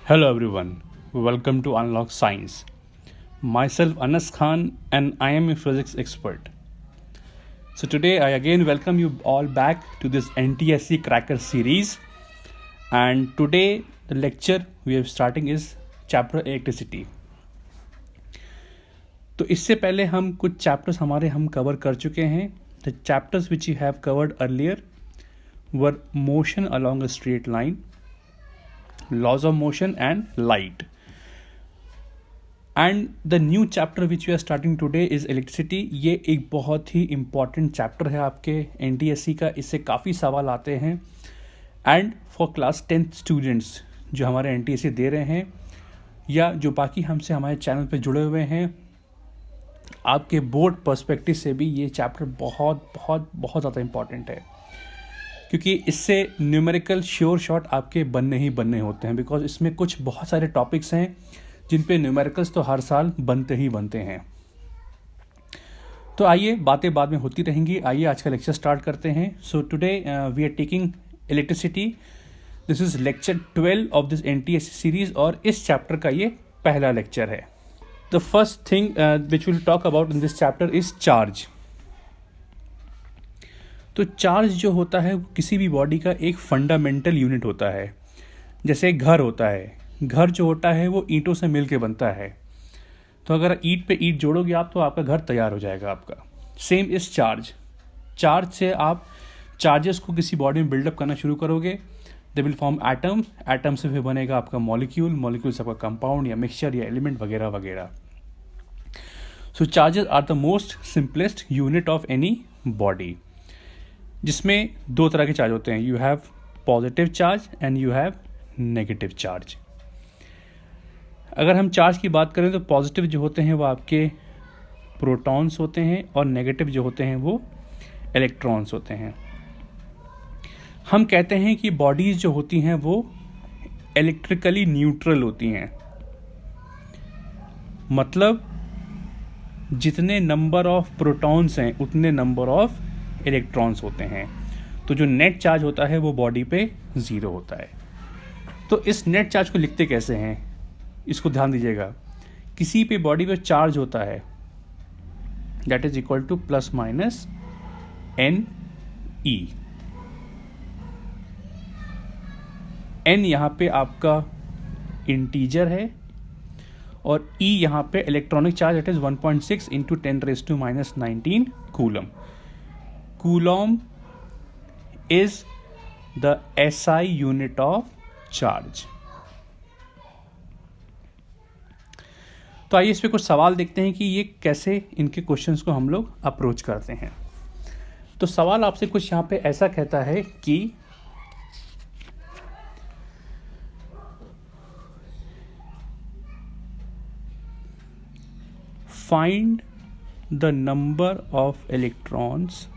Hello everyone, welcome to Unlock Science. Myself Anas Khan and I am a physics expert. So today I again welcome you all back to this NTSC Cracker series, and today the lecture we are starting is chapter electricity. तो इससे पहले हम कुछ chapters हम cover कर चुके हैं. The chapters which we have covered earlier were motion along a straight line, laws of motion and light. And the new chapter which we are starting today is electricity. ये एक बहुत ही important chapter है आपके NTSC का. इससे काफ़ी सवाल आते हैं. And for class 10th students जो हमारे NTSC दे रहे हैं या जो बाकी हमसे हमारे चैनल पे जुड़े हुए हैं, आपके बोर्ड पर्सपेक्टिव से भी ये चैप्टर बहुत बहुत बहुत ज़्यादा इम्पॉर्टेंट है, क्योंकि इससे न्यूमेरिकल श्योर शॉट आपके बनने ही बनने होते हैं. बिकॉज इसमें कुछ बहुत सारे टॉपिक्स हैं जिन पे न्यूमेरिकल्स तो हर साल बनते ही बनते हैं. तो आइए, बातें बाद में होती रहेंगी. आइए आज का लेक्चर स्टार्ट करते हैं. So today we are taking electricity. This is lecture 12 of this NTSC series और इस चैप्टर का ये पहला लेक्चर है. The first thing which will talk about in this chapter is charge. तो चार्ज जो होता है किसी भी बॉडी का एक फंडामेंटल यूनिट होता है. जैसे घर होता है, घर जो होता है वो ईंटों से मिल के बनता है. तो अगर ईंट पे ईंट जोड़ोगे आप तो आपका घर तैयार हो जाएगा आपका. Same is charge. चार्ज से आप चार्जेस को किसी बॉडी में बिल्डअप करना शुरू करोगे. They will form atom. Atom से फिर बनेगा आपका मॉलिक्यूल. मॉलिक्यूल से आपका कंपाउंड या मिक्सचर या एलिमेंट वगैरह वगैरह. So charges are the most simplest unit of any body, जिसमें दो तरह के चार्ज होते हैं. You have positive charge and you have negative charge. अगर हम चार्ज की बात करें तो पॉजिटिव जो होते हैं वो आपके प्रोटॉन्स होते हैं और नेगेटिव जो होते हैं वो इलेक्ट्रॉन्स होते हैं. हम कहते हैं कि बॉडीज़ जो होती हैं वो इलेक्ट्रिकली न्यूट्रल होती हैं. मतलब जितने नंबर ऑफ प्रोटॉन्स हैं उतने नंबर ऑफ इलेक्ट्रॉन्स होते हैं. तो जो नेट चार्ज होता है वो बॉडी पे 0 होता है. तो इस नेट चार्ज को लिखते कैसे हैं, इसको ध्यान दीजिएगा. किसी पे बॉडी पे चार्ज होता है that is equal two plus minus NE. N यहाँ पे आपका इंटीजर है और E यहाँ पे electronic charge that is 1.6 into 10⁻⁻19 coulomb. Coulomb is the SI unit of charge. तो आइए इस पे कुछ सवाल देखते हैं कि ये कैसे इनके क्वेश्चंस को हम लोग अप्रोच करते हैं. तो सवाल आपसे कुछ यहाँ पे ऐसा कहता है कि find the number of electrons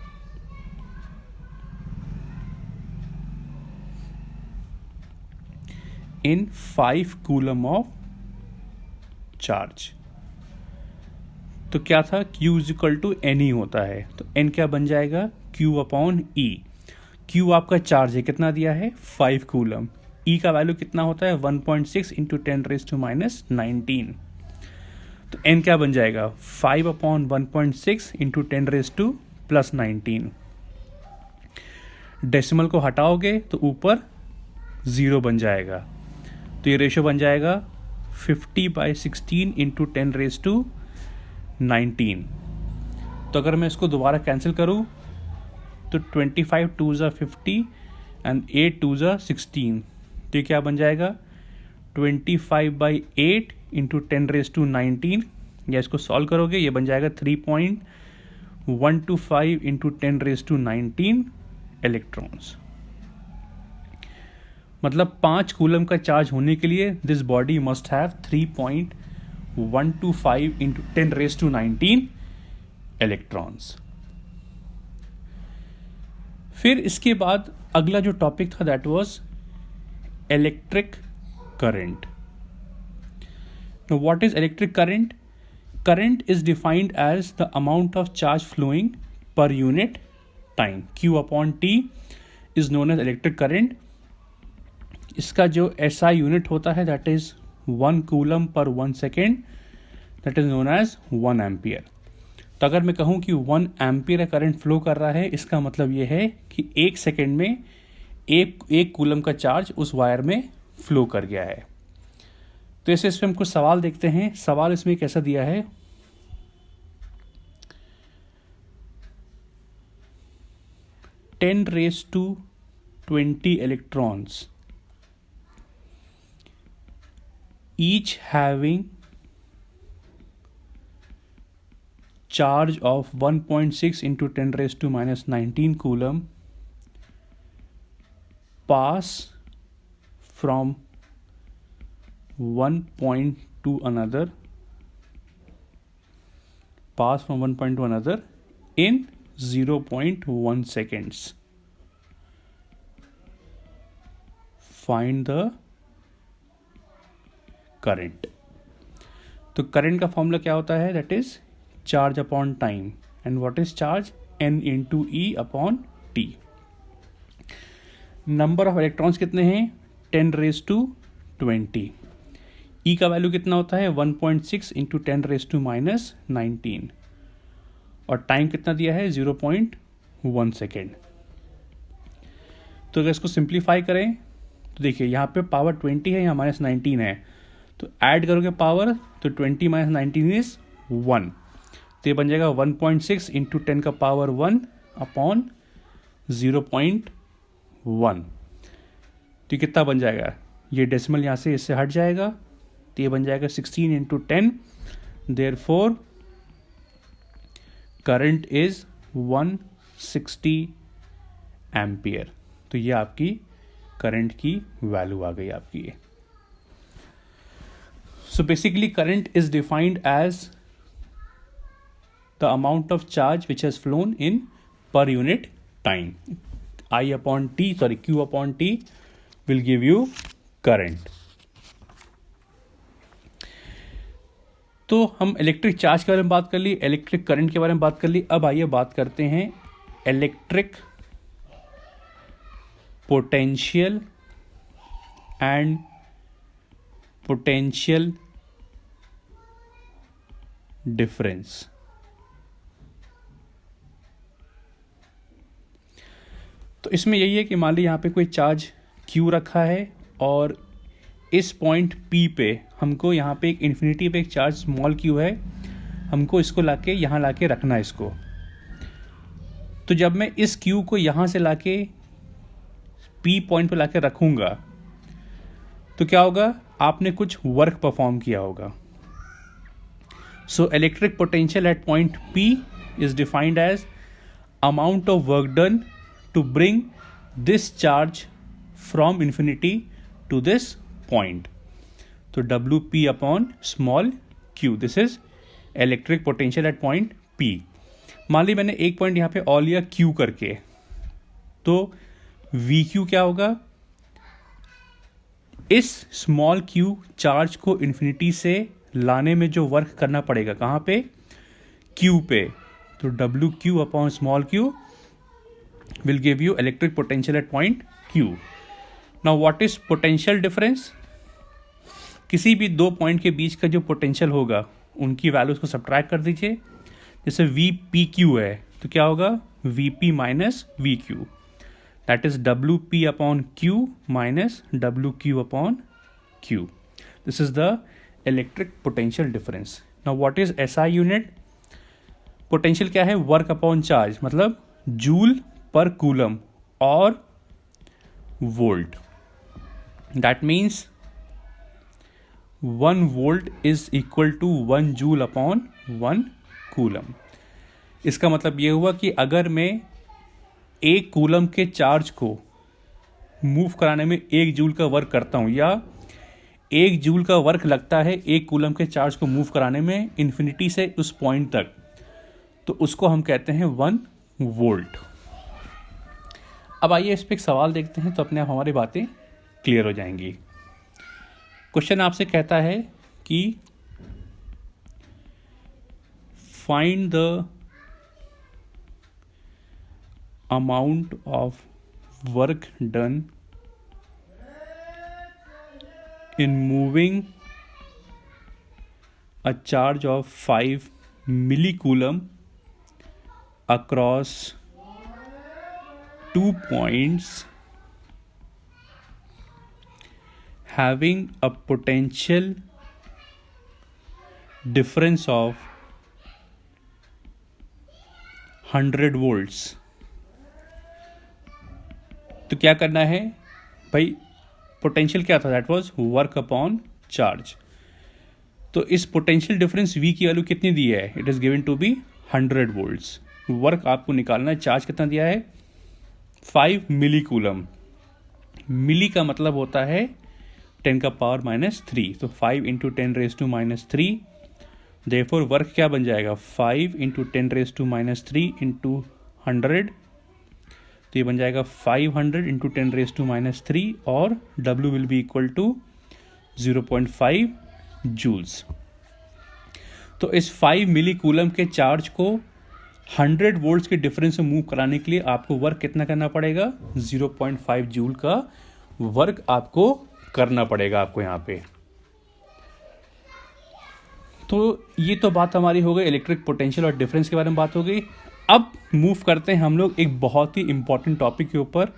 in 5 coulomb of charge. तो क्या था, Q is equal to NE होता है. तो N क्या बन जाएगा, Q अपॉन E. Q आपका चार्ज है, कितना दिया है 5 कूलम. E का वैल्यू कितना होता है 1.6 इंटू 10⁻⁻19. तो N क्या बन जाएगा 5 अपॉन 1.6 इंटू 10⁻⁻19. डेसिमल को हटाओगे तो ऊपर 0 बन जाएगा. तो ये रेशो बन जाएगा 50/16 इंटू 10⁻19. तो अगर मैं इसको दोबारा कैंसिल करूँ तो 25 2 ज़ा 50 एंड 8 2 ज़ा 16. तो ये क्या बन जाएगा 25/8 इंटू 10⁻19. या इसको सॉल्व करोगे ये बन जाएगा 3.125 इंटू 10⁻19 इलेक्ट्रॉन्स. मतलब 5 कूलम का चार्ज होने के लिए this body must have 3.125 into 10⁻19 electrons. फिर इसके बाद अगला जो टॉपिक था that was electric current. Now what is electric current? Current is defined as the amount of charge flowing per unit time. Q upon T is known as electric current. इसका जो SI unit होता है that is 1 coulomb per 1 second, that is known as 1 ampere. तो अगर मैं कहूँ कि 1 ampere current flow कर रहा है, इसका मतलब ये है कि 1 सेकेंड में एक कूलम का चार्ज उस वायर में फ्लो कर गया है। तो इसमें हम कुछ सवाल देखते हैं। सवाल इसमें कैसा दिया है, 10⁻20 electrons each having charge of 1.6 into 10⁻⁻19 coulomb pass from one point to another in 0.1 seconds. Find the current. तो करंट का फॉर्मूला क्या होता है, that is charge upon time, and what is charge, n into E upon T. Number of electrons कितने हैं, 10⁻20। ई का value कितना होता है, 1.6 इंटू 10⁻⁻19, और टाइम कितना दिया है, 0.1 सेकेंड। तो अगर इसको सिंप्लीफाई करें तो देखिए यहाँ पे पावर 20 है, यहाँ -19 है, तो ऐड करोगे पावर तो 20 - 19 इज 1, तो ये बन जाएगा 1.6 इंटू 10 का पावर 1 अपॉन 0.1। तो कितना बन जाएगा, ये डेसिमल यहाँ से इससे हट जाएगा, तो ये बन जाएगा 16 into 10, therefore current is 160 ampere. तो ये आपकी करंट की वैल्यू आ गई आपकी। So basically current is defined as the amount of charge which has flown in per unit time. Q upon T will give you current. तो हम electric charge के बारे में बात कर ली, इलेक्ट्रिक करंट के बारे में बात कर ली। अब आइए बात करते हैं electric potential and potential difference. तो इसमें यही है कि मान ली यहाँ पे कोई चार्ज Q रखा है और इस पॉइंट P पे हमको यहाँ पे एक इन्फिनिटी पे एक चार्ज स्मॉल q है, हमको इसको लाके यहाँ लाके रखना है इसको। तो जब मैं इस Q को यहाँ से लाके P पॉइंट पे लाके रखूँगा तो क्या होगा, आपने कुछ वर्क परफॉर्म किया होगा। So electric potential at point P is defined as amount of work done to bring this charge from infinity to this point. So WP upon small q, this is electric potential at point P. मान ली मैंने एक point यहाँ पे और लिया Q करके, तो VQ क्या होगा, इस स्मॉल q चार्ज को इन्फिनिटी से लाने में जो वर्क करना पड़ेगा कहाँ पे, Q पे, तो WQ upon small q will give you electric potential at point Q. Now what is potential difference? किसी भी दो पॉइंट के बीच का जो पोटेंशियल होगा उनकी वैल्यूज को सब्ट्रैक्ट कर दीजिए। जैसे VPQ है तो क्या होगा, VP minus VQ, that is WP upon Q minus WQ upon Q। This is the electric potential difference. Now what is SI unit? Potential क्या है, वर्क अपॉन चार्ज, मतलब जूल पर कूलम और volt. That means 1 volt is equal to 1 joule upon 1 coulomb. इसका मतलब ये हुआ कि अगर मैं 1 कूलम के चार्ज को मूव कराने में 1 जूल का वर्क करता हूँ, या 1 जूल का वर्क लगता है 1 कूलम के चार्ज को मूव कराने में इन्फिनिटी से उस पॉइंट तक, तो उसको हम कहते हैं 1 वोल्ट। अब आइए इस पर एक सवाल देखते हैं तो अपने आप हमारी बातें क्लियर हो जाएंगी। क्वेश्चन आपसे कहता है कि find the amount of work done in moving a charge of 5 millicoulomb across 2 points having a potential difference of 100 volts। तो क्या करना है भाई, पोटेंशियल क्या था, that was work upon charge. तो इस पोटेंशियल डिफरेंस V की वैल्यू कितनी दी है, it is given to be 100 volts. Work आपको निकालना है, चार्ज कितना दिया है 5 मिली कूलम। मिली का मतलब होता है 10 का पावर -3, तो 5 इंटू 10⁻³ देयरफॉर वर्क क्या बन जाएगा 5 इंटू 10⁻³ इंटू 100, तो ये बन जाएगा 500 इंटू 10⁻³ और W will be equal to 0.5 joules. तो इस 5 मिली कूलम के चार्ज को 100 वोल्ट्स के डिफरेंस से मूव कराने के लिए आपको वर्क कितना करना पड़ेगा, 0.5 जूल का वर्क आपको करना पड़ेगा आपको यहाँ पे। तो ये तो बात हमारी हो गई इलेक्ट्रिक पोटेंशियल और डिफरेंस के बारे में बात हो गई। अब मूव करते हैं हम लोग एक बहुत ही इंपॉर्टेंट टॉपिक के ऊपर,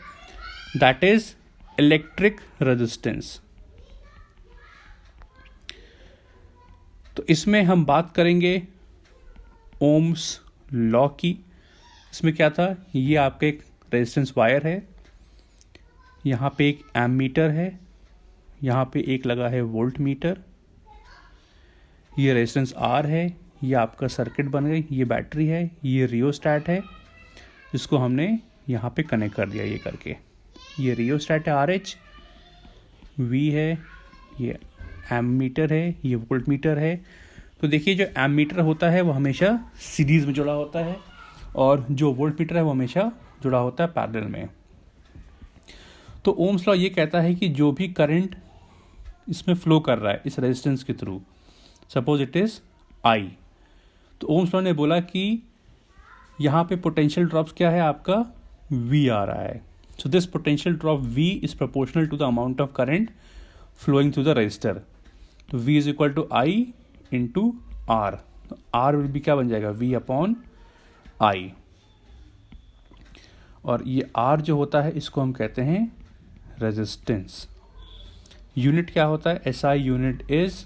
दैट इज इलेक्ट्रिक रेजिस्टेंस। तो इसमें हम बात करेंगे ओम्स लॉ की। इसमें क्या था, ये आपका एक रेजिस्टेंस वायर है, यहाँ पे एक एमीटर है, यहाँ पे एक लगा है वोल्ट मीटर, ये रेजिस्टेंस R है, ये आपका सर्किट बन गई, ये बैटरी है, ये रियोस्टैट है जिसको हमने यहाँ पे कनेक्ट कर दिया ये करके। ये रियोस्टैट है RH, V है, ये एमीटर है, ये वोल्ट मीटर है। तो देखिए जो एमीटर होता है वो हमेशा सीरीज में जुड़ा होता है और जो वोल्ट मीटर है वो हमेशा जुड़ा होता है पैरेलल में। तो ओम्स लॉ ये कहता है कि जो भी करंट इसमें फ्लो कर रहा है इस रेजिस्टेंस के through, suppose it is I, तो ओम्स लॉ ने बोला कि यहाँ पे पोटेंशियल ड्रॉप्स क्या है आपका V आ रहा है। So this potential drop V is proportional to the amount of current flowing through the resistor. तो V is equal to I into R। तो R विल भी क्या बन जाएगा V अपॉन I, और ये R जो होता है इसको हम कहते हैं रेजिस्टेंस। यूनिट क्या होता है, SI unit is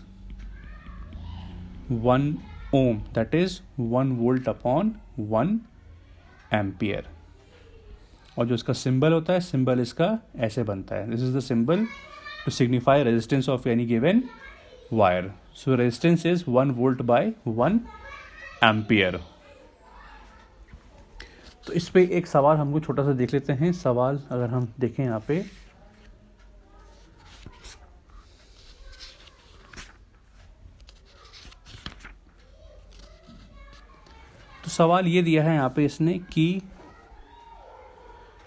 1 ohm, that is 1 volt upon 1 ampere. और जो इसका सिंबल होता है, सिंबल इसका ऐसे बनता है, this is the symbol to signify resistance of any given wire. So resistance is 1 volt by 1 ampere. तो इस पे एक सवाल हमको छोटा सा देख लेते हैं। सवाल अगर हम देखें यहाँ पे, तो सवाल ये दिया है यहाँ पे इसने कि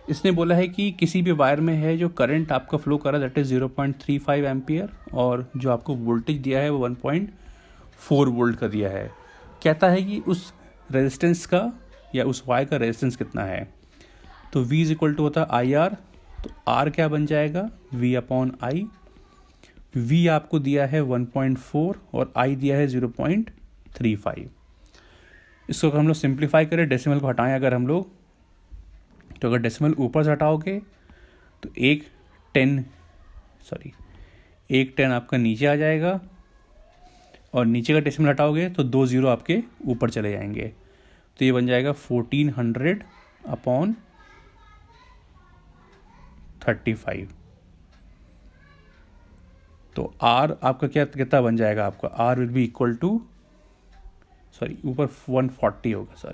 इसने बोला है कि किसी भी वायर में है जो करंट आपका फ्लो कर रहा है दैट इज 0.35 एम्पियर, और जो आपको वोल्टेज दिया है वो 1.4 वोल्ट का दिया है। कहता है कि उस रेजिस्टेंस का या उस वायर का रेजिस्टेंस कितना है। तो V इज इक्वल टू होता है IR, तो R क्या बन जाएगा V अपॉन I। V आपको दिया है 1.4 और I दिया है 0.35। इसको अगर हम लोग सिंप्लीफाई करें, डेसिमल को हटाएं अगर हम लोग, तो अगर डेसिमल ऊपर से हटाओगे तो एक 10 आपका नीचे आ जाएगा, और नीचे का डेसिमल हटाओगे तो 2 0 आपके ऊपर चले जाएंगे। तो ये बन जाएगा 1400 अपॉन 35। तो R आपका क्या कितना बन जाएगा, आपका R will be equal to, ऊपर 140 होगा,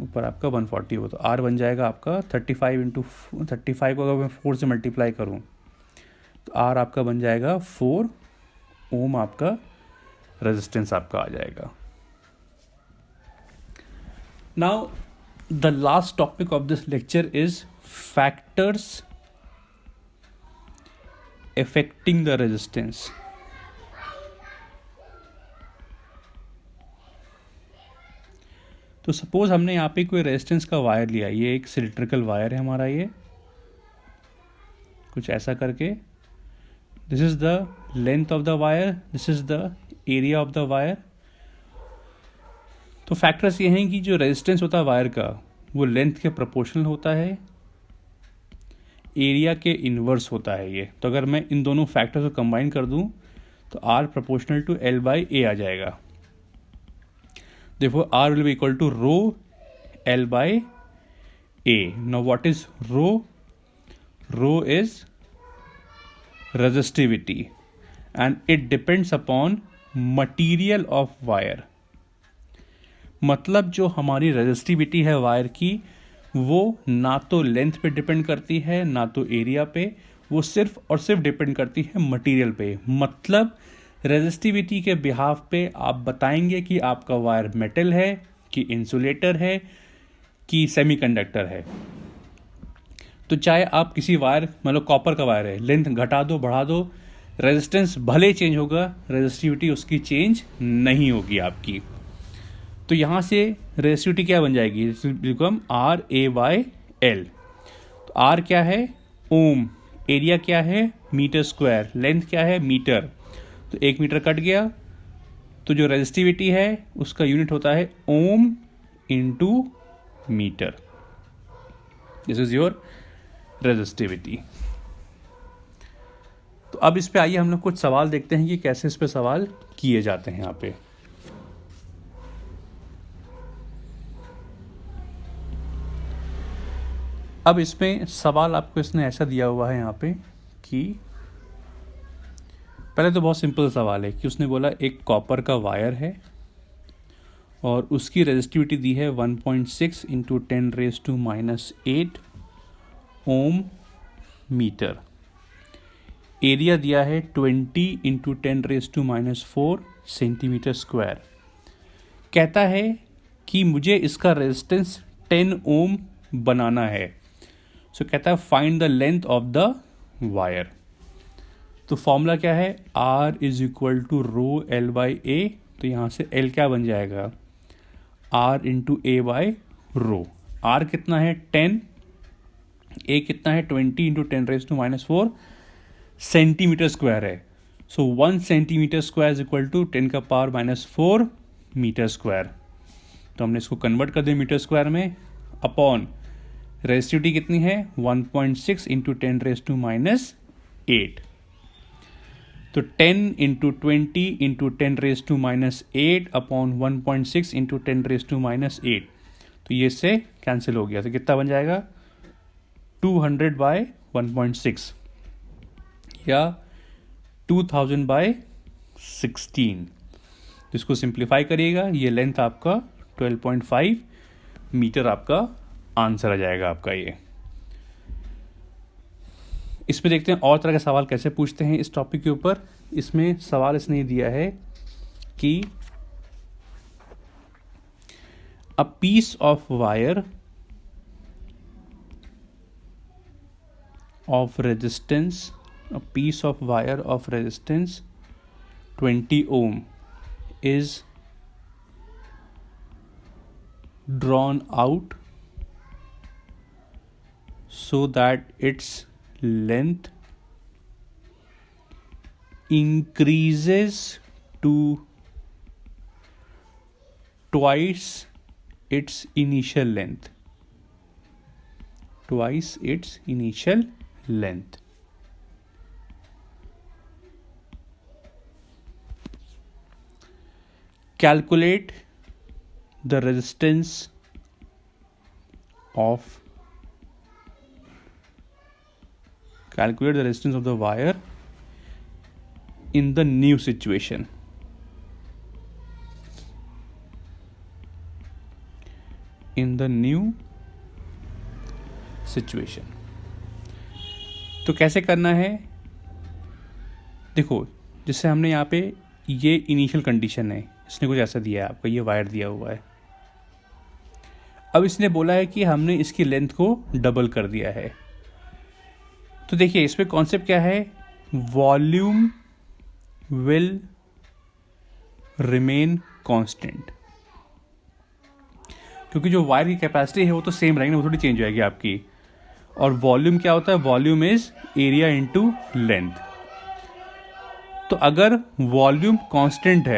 ऊपर आपका 140 होगा, तो R बन जाएगा आपका 35 इंटू 35 को अगर मैं 4 से मल्टीप्लाई करूँ तो R आपका बन जाएगा 4 ओम आपका रेजिस्टेंस आपका आ जाएगा। Now the last topic of this lecture is factors affecting the resistance। तो सपोज हमने यहाँ पे कोई रेजिस्टेंस का वायर लिया, ये एक सिलिंड्रिकल वायर है हमारा, ये कुछ ऐसा करके this is the length of the wire, this is the area of the wire. तो फैक्टर्स ये हैं कि जो रेजिस्टेंस होता है वायर का वो लेंथ के प्रोपोर्शनल होता है, एरिया के इन्वर्स होता है ये। तो अगर मैं इन दोनों फैक्टर्स को कंबाइन कर दूं तो R proportional to L by A आ जाएगा। देखो R will be equal to rho L by A. Now what is rho? Rho is resistivity and it depends upon material of wire। मतलब जो हमारी रेजिस्टिविटी है वायर की वो ना तो लेंथ पे डिपेंड करती है ना तो एरिया पे, वो सिर्फ और सिर्फ डिपेंड करती है मटेरियल पे। मतलब रेजिस्टिविटी के बिहाफ पे आप बताएंगे कि आपका वायर मेटल है कि इंसुलेटर है कि सेमीकंडक्टर है। तो चाहे आप किसी वायर, मतलब कॉपर का वायर है, लेंथ घटा दो बढ़ा दो, रेजिस्टेंस भले चेंज होगा, रेजिस्टिविटी उसकी चेंज नहीं होगी आपकी। तो यहाँ से रेजिस्टिविटी क्या बन जाएगी? Become R A by L. तो आर क्या है? ओम। एरिया क्या है? Metre square. लेंथ क्या है? मीटर। तो 1 मीटर कट गया, तो जो रेजिस्टिविटी है उसका यूनिट होता है ohm into metre. This is your resistivity. तो अब इस पे आइए हम लोग कुछ सवाल देखते हैं कि कैसे इस पे सवाल किए जाते हैं। यहाँ पे अब इसमें सवाल आपको इसने ऐसा दिया हुआ है यहाँ पे कि पहले तो बहुत सिंपल सवाल है कि उसने बोला एक कॉपर का वायर है और उसकी रेजिस्टिविटी दी है 1.6 इंटू 10⁻⁻⁸ ओम मीटर। एरिया दिया है 20 इंटू 10⁻⁴ सेंटीमीटर स्क्वायर। कहता है कि मुझे इसका रेजिस्टेंस 10 ओम बनाना है। सो कहता है find the length of the wire. तो फॉर्मूला क्या है? R is equal to rho L by A. तो यहाँ से L क्या बन जाएगा? R into A by rho. R कितना है? 10। A कितना है? 20 इंटू 10⁻⁴ सेंटीमीटर स्क्वायर है। So 1 centimetre square is equal to 10⁻⁻⁴ metre square. तो हमने इसको कन्वर्ट कर दिया मीटर स्क्वायर में, अपॉन रेजिस्टिविटी कितनी है? 1.6 इंटू 10⁻⁸। तो 10 इंटू 20 इंटू 10⁻⁸ अपॉन 1.6 इंटू 10⁻⁸। तो ये से कैंसिल हो गया। तो कितना बन जाएगा? 200 बाय 1.6 या 2000 बाय 16। तो इसको सिंप्लीफाई करिएगा, ये लेंथ आपका 12.5 मीटर आपका आंसर आ जाएगा आपका ये। इसमें देखते हैं और तरह के सवाल कैसे पूछते हैं इस टॉपिक के ऊपर। इसमें सवाल इसने दिया है कि a piece of wire of resistance, a piece of wire of resistance 20 ohm is drawn out so that its length increases to twice its initial length. Twice its initial length. Calculate the resistance of the wire in the new situation. In the new situation. तो कैसे करना है? देखो, जिससे हमने यहाँ पे ये इनिशियल कंडीशन है, इसने कुछ ऐसा दिया है आपको, ये वायर दिया हुआ है। अब इसने बोला है कि हमने इसकी लेंथ को डबल कर दिया है। तो देखिए इसमें कॉन्सेप्ट क्या है? वॉल्यूम विल रिमेन कांस्टेंट, क्योंकि जो वायर की कैपेसिटी है वो तो सेम रहेगी, वो थोड़ी चेंज हो जाएगी आपकी। और वॉल्यूम क्या होता है? Volume is area into length. तो अगर वॉल्यूम कांस्टेंट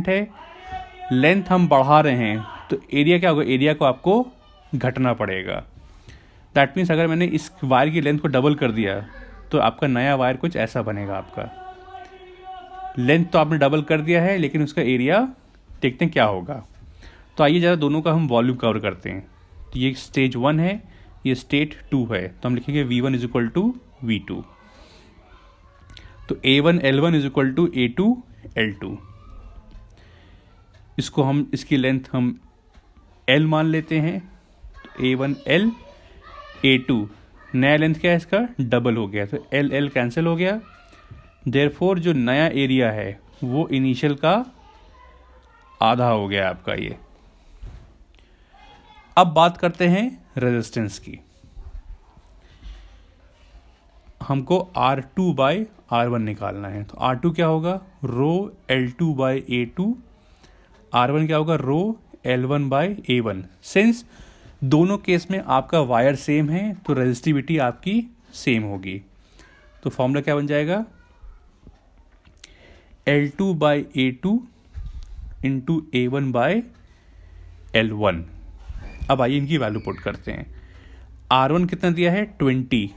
है, लेंथ हम बढ़ा रहे हैं, तो एरिया क्या होगा, एरिया को आपको घटना पड़ेगा। दैट मीन्स अगर मैंने इस वायर की लेंथ को डबल कर दिया तो आपका नया वायर कुछ ऐसा बनेगा। आपका लेंथ तो आपने डबल कर दिया है, लेकिन उसका एरिया देखते हैं क्या होगा। तो आइए ज़रा दोनों का हम वॉल्यूम कवर करते हैं। तो ये स्टेज 1 है, ये स्टेट 2 है, तो हम लिखेंगे V1 is equal to V2। तो A1 L1 is equal to A2 L2। इसको हम, इसकी लेंथ हम L मान लेते हैं। तो A1 L, A2 नया लेंथ क्या है इसका, डबल हो गया, तो L L कैंसिल हो गया। देयरफॉर जो नया एरिया है वो इनिशियल का आधा हो गया आपका ये। अब बात करते हैं रेजिस्टेंस की। हमको R2 बाई R1 निकालना है। तो R2 क्या होगा, रो L2 बाई A2, R1 क्या होगा, रो L1 बाई A1। सिंस दोनों केस में आपका वायर सेम है तो रेजिस्टिविटी आपकी सेम होगी। तो फॉर्मूला क्या बन जाएगा, L2 by A2 into A1 by L1। अब आइए इनकी वैल्यू पुट करते हैं। R1 कितना दिया है 20,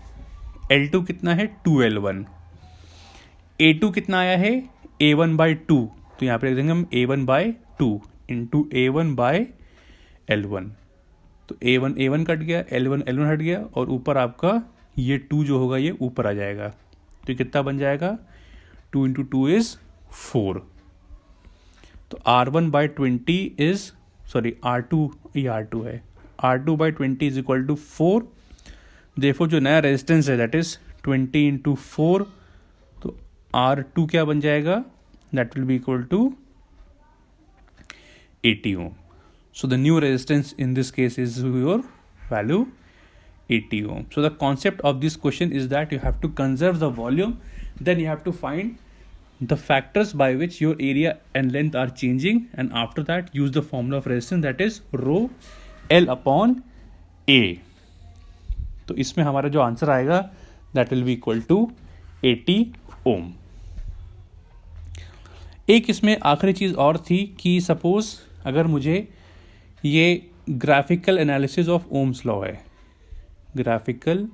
L2 कितना है 2L1, A2 कितना आया है A1 बाई 2, तो यहाँ पे लिख देंगे हम A1 by 2 into A1 by L1। तो A1 कट गया, L1 हट गया, और ऊपर आपका ये 2 जो होगा ये ऊपर आ जाएगा। तो ये कितना बन जाएगा, 2 इंटू 2 इज 4। तो R1 by 20 is, sorry R2, ये R2 है, R2 by 20 is equal to 4। देखो जो नया रेजिस्टेंस है दैट इज 20 इंटू 4, तो R2 क्या बन जाएगा, that will be equal to 80 ohm. So the new resistance in this case is your value 80 ohm. So the concept of this question is that you have to conserve the volume, then you have to find the factors by which your area and length are changing, and after that use the formula of resistance, that is rho L upon A. तो इसमें हमारा जो answer आएगा that will be equal to 80 ohm. एक इसमें आखिरी चीज़ और थी कि सपोज अगर मुझे ये graphical analysis of Ohm's law है, graphical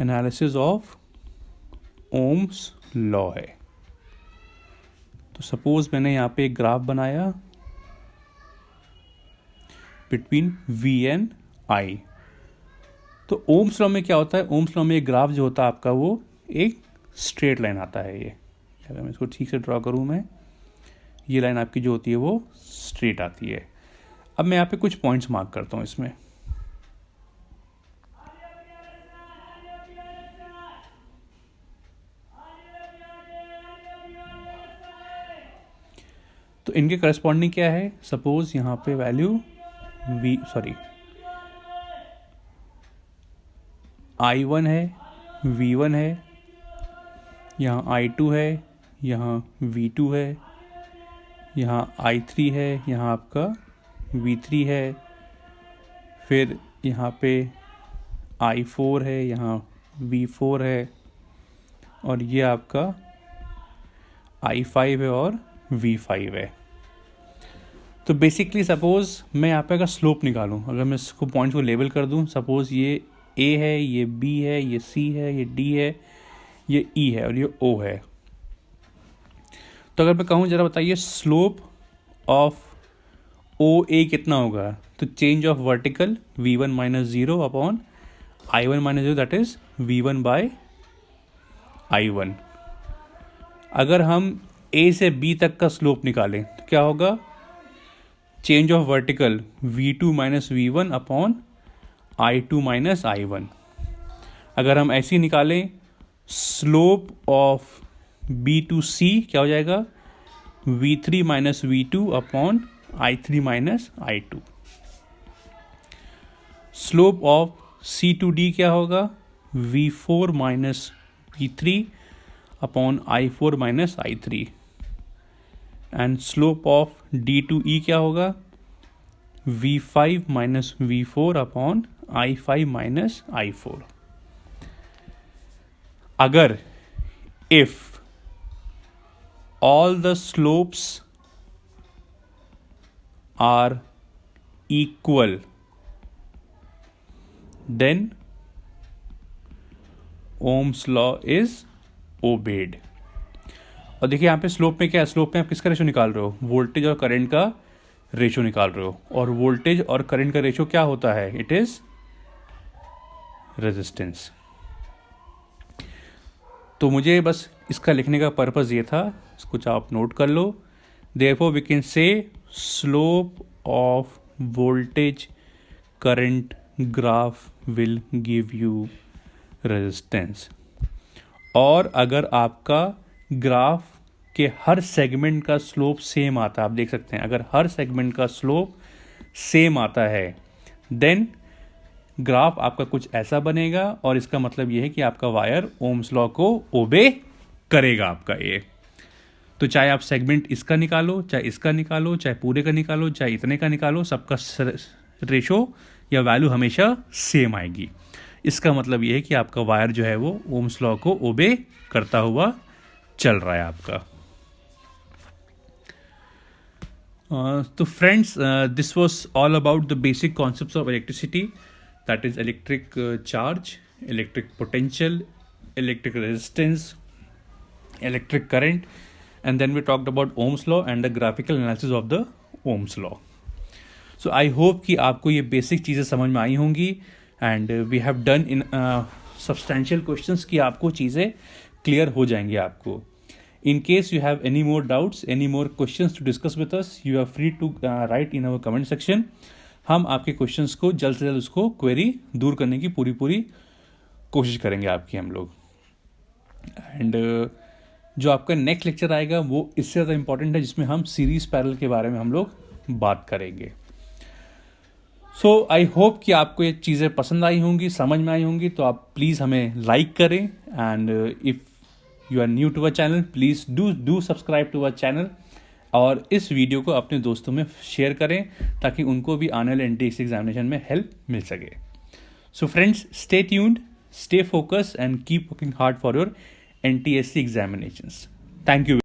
analysis of Ohm's law है। तो सपोज मैंने यहाँ पे एक ग्राफ बनाया बिटवीन V एंड I। तो ओम्स लॉ में क्या होता है, ओम्स लॉ में एक ग्राफ जो होता है आपका वो एक स्ट्रेट लाइन आता है। ये अगर मैं इसको ठीक से ड्रॉ करूँ, मैं ये लाइन आपकी जो होती है वो स्ट्रेट आती है। अब मैं यहाँ पे कुछ पॉइंट्स मार्क करता हूँ इसमें। तो इनके करस्पॉन्डिंग क्या है, सपोज यहाँ पे वैल्यू I1 है, V1 है, यहाँ I2 है, यहाँ V2 है, यहाँ I3 है, यहाँ आपका V3 है, फिर यहाँ पे I4 है, यहाँ V4 है, और ये आपका I5 है और V5 है। तो बेसिकली सपोज मैं यहाँ पे अगर स्लोप निकालूँ, अगर मैं इसको पॉइंट्स को लेबल कर दूँ, सपोज ये A है, ये B है, ये C है, ये D है, ये E है और ये O है। तो अगर मैं कहूँ जरा बताइए स्लोप ऑफ OA कितना होगा, तो change of vertical V1 minus 0 upon I1 minus 0, that is V1 by I1। अगर हम A से B तक का स्लोप निकालें तो क्या होगा, change of vertical V2 minus V1 upon I2 minus I1। अगर हम ऐसे ही निकालें slope of B to C क्या हो जाएगा, V3 minus V2 upon I3 minus I2। Slope of C to D क्या होगा, V4 minus V3 upon I4 minus I3। And slope of D to E क्या होगा, V5 minus V4 upon I5 minus I4। अगर if all the slopes are equal then Ohm's law is obeyed. और देखिए यहाँ पे slope में क्या है, स्लोप में आप किसका रेशो निकाल रहे हो, वोल्टेज और करंट का रेशो निकाल रहे हो, और वोल्टेज और करंट का रेशो क्या होता है, इट इज रेजिस्टेंस। तो मुझे बस इसका लिखने का पर्पस ये था, इसको आप नोट कर लो। Therefore we can say slope of voltage current graph will give you resistance. और अगर आपका ग्राफ के हर सेगमेंट का स्लोप सेम आता है, आप देख सकते हैं अगर हर सेगमेंट का स्लोप सेम आता है देन ग्राफ आपका कुछ ऐसा बनेगा, और इसका मतलब ये है कि आपका वायर ओम्स लॉ को ओबे करेगा आपका ये। तो चाहे आप सेगमेंट इसका निकालो, चाहे इसका निकालो, चाहे पूरे का निकालो, चाहे इतने का निकालो, सबका रेशो या वैल्यू हमेशा सेम आएगी। इसका मतलब ये है कि आपका वायर जो है वो ओम्स लॉ को ओबे करता हुआ चल रहा है आपका। तो friends, this was all about the basic concepts of electricity, that is electric charge, electric potential, electric resistance, electric current, and then we talked about Ohm's law and the graphical analysis of the Ohm's law. So I hope कि आपको ये basic चीज़ें समझ में आई होंगी, and we have done in substantial questions कि आपको चीज़ें क्लियर हो जाएंगी आपको। In case you have any more doubts, any more questions to discuss with us, you are free to write in our comment section. हम आपके questions को जल्द से जल्द उसको क्वेरी दूर करने की पूरी कोशिश करेंगे आपकी हम लोग। एंड जो आपका नेक्स्ट लेक्चर आएगा वो इससे ज़्यादा इंपॉर्टेंट है, जिसमें हम सीरीज पैरेलल के बारे में हम लोग बात करेंगे। सो आई होप कि आपको ये चीज़ें पसंद आई होंगी, समझ में आई होंगी। तो आप प्लीज़ हमें लाइक करें, and if you are new to our channel please do subscribe to our channel, और इस वीडियो को अपने दोस्तों में शेयर करें ताकि उनको भी आने वाले NTSC एग्जामिनेशन में हेल्प मिल सके। So friends, stay tuned, stay focused, and keep working hard for your NTSC examinations. Thank you.